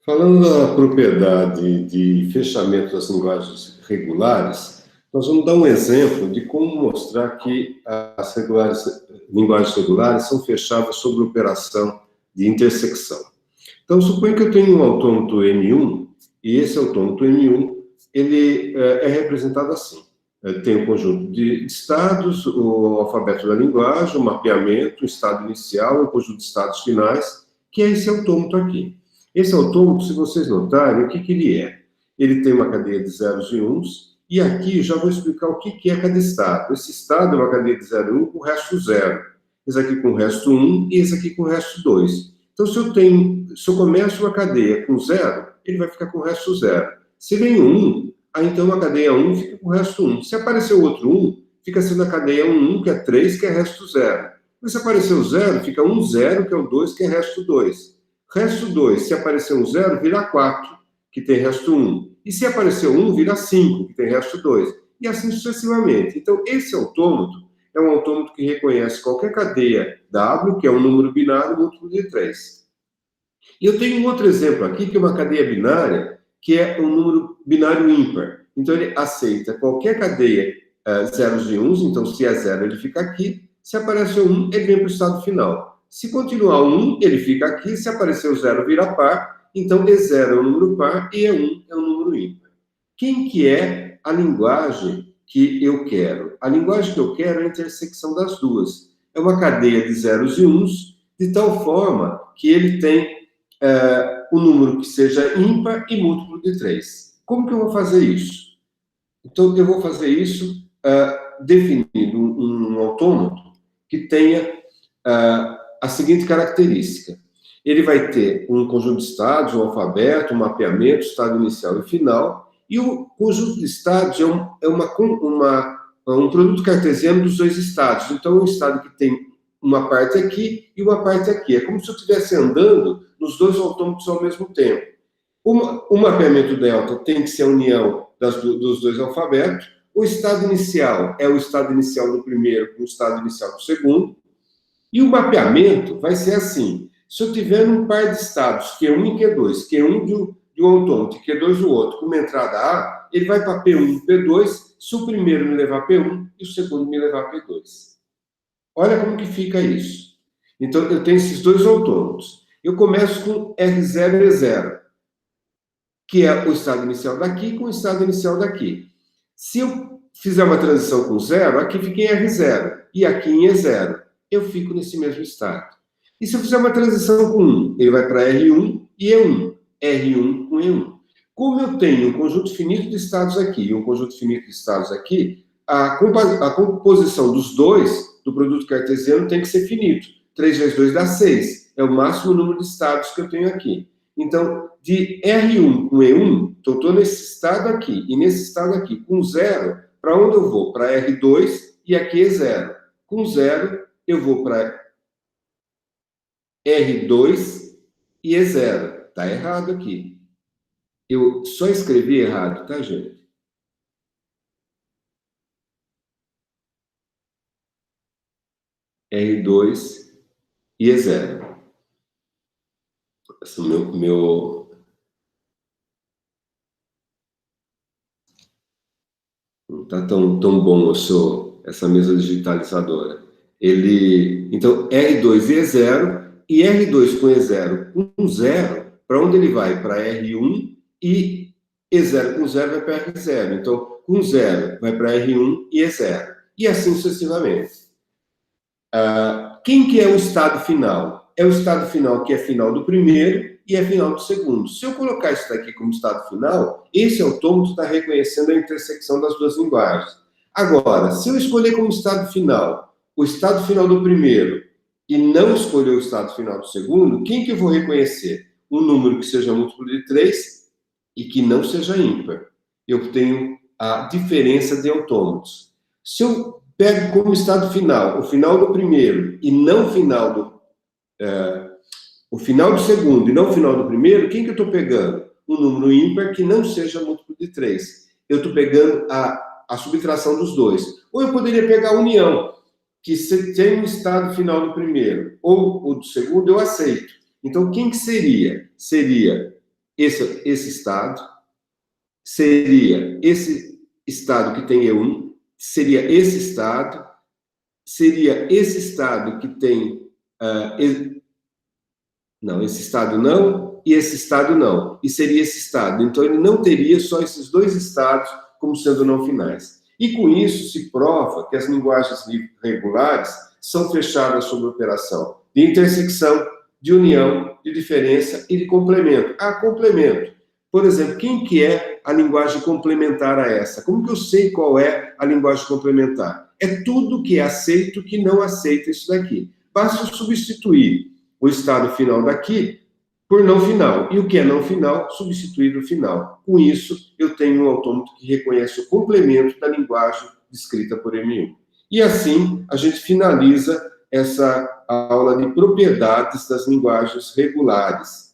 Falando da propriedade de fechamento das linguagens regulares, nós vamos dar um exemplo de como mostrar que as linguagens regulares são fechadas sobre operação de intersecção. Então, suponha que eu tenho um autômato N1, e esse autômato N1, ele é representado assim. Ele tem um conjunto de estados, o alfabeto da linguagem, o mapeamento, o estado inicial, o conjunto de estados finais, que é esse autômato aqui. Esse autômato, se vocês notarem, o que ele é? Ele tem uma cadeia de zeros e uns, e aqui já vou explicar o que é cada estado. Esse estado é uma cadeia de 0 e 1 com o resto 0. Esse aqui com o resto 1 e esse aqui com o resto 2. Então, se eu começo uma cadeia com 0, ele vai ficar com o resto 0. Se vem 1, aí então a cadeia 1 fica com o resto 1. Se aparecer outro 1, fica sendo a cadeia 1, que é 3, que é resto 0. Mas se aparecer o 0, fica 1, 0, que é o 2, que é resto 2. Resto 2, se aparecer um 0, vira 4, que tem resto 1. E se aparecer 1, vira 5, que tem resto 2. E assim sucessivamente. Então, esse autômato é um autômato que reconhece qualquer cadeia W, que é um número binário múltiplo de 3. E eu tenho um outro exemplo aqui, que é uma cadeia binária, que é um número binário ímpar. Então, ele aceita qualquer cadeia zeros e uns. Então, se é 0, ele fica aqui. Se aparecer 1, ele vem para o estado final. Se continuar 1, ele fica aqui. Se aparecer o 0, vira par. Então, E0 é um número par e E1 é um número ímpar. Quem que é a linguagem que eu quero? A linguagem que eu quero é a intersecção das duas. É uma cadeia de zeros e uns, de tal forma que ele tem um número que seja ímpar e múltiplo de 3. Como que eu vou fazer isso? Então, eu vou fazer isso definindo um autômato que tenha a seguinte característica. Ele vai ter um conjunto de estados, um alfabeto, um mapeamento, estado inicial e final, e o conjunto de estados é um produto cartesiano dos dois estados. Então, um estado que tem uma parte aqui e uma parte aqui. É como se eu estivesse andando nos dois autômatos ao mesmo tempo. O mapeamento delta tem que ser a união dos dois alfabetos. O estado inicial é o estado inicial do primeiro com o estado inicial do segundo. E o mapeamento vai ser assim. Se eu tiver um par de estados, Q1 e Q2, Q1 de um autômato e Q2 do outro, com uma entrada A, ele vai para P1 e P2, se o primeiro me levar a P1 e o segundo me levar a P2. Olha como que fica isso. Então, eu tenho esses dois autômatos. Eu começo com R0 e E0, que é o estado inicial daqui com o estado inicial daqui. Se eu fizer uma transição com 0, aqui fica em R0 e aqui em E0. Eu fico nesse mesmo estado. E se eu fizer uma transição com 1, ele vai para R1 e E1. R1 com E1. Como eu tenho um conjunto finito de estados aqui e um conjunto finito de estados aqui, a composição dos dois, do produto cartesiano, tem que ser finito. 3 vezes 2 dá 6. É o máximo número de estados que eu tenho aqui. Então, de R1 com E1, então estou nesse estado aqui e nesse estado aqui, com 0, para onde eu vou? Para R2 e aqui é 0. Com 0, eu vou para R2 e E0. Está errado aqui. Eu só escrevi errado, tá, gente? R2 e E0. Esse meu... Não está tão bom essa mesa digitalizadora. Então, R2 e E0, e R2 com E0 com 0, para onde ele vai? Para R1, e E0 com 0 vai para R0. Então, com 0 vai para R1 e E0. E assim sucessivamente. Quem que é o estado final? É o estado final que é final do primeiro e é final do segundo. Se eu colocar isso daqui como estado final, esse autômato está reconhecendo a intersecção das duas linguagens. Agora, se eu escolher como estado final o estado final do primeiro e não escolher o estado final do segundo, quem que eu vou reconhecer? Um número que seja múltiplo de 3 e que não seja ímpar. Eu tenho a diferença de autômatos. Se eu pego como estado final o final do primeiro e não o final do segundo e não o final do primeiro, quem que eu estou pegando? Um número ímpar que não seja múltiplo de 3. Eu estou pegando a subtração dos dois. Ou eu poderia pegar a união, que se tem um estado final do primeiro ou o do segundo, eu aceito. Então, quem que seria? Seria esse estado, seria esse estado que tem E1, seria esse estado que tem... não, esse estado não, e esse estado não. E seria esse estado. Então, ele não teria só esses dois estados como sendo não finais. E com isso se prova que as linguagens regulares são fechadas sobre operação de intersecção, de união, de diferença e de complemento. Complemento. Por exemplo, quem que é a linguagem complementar a essa? Como que eu sei qual é a linguagem complementar? É tudo que é aceito que não aceita isso daqui. Basta substituir o estado final daqui por não final. E o que é não final, substituir o final. Com isso, eu tenho um autômato que reconhece o complemento da linguagem descrita por M1. E assim, a gente finaliza essa aula de propriedades das linguagens regulares.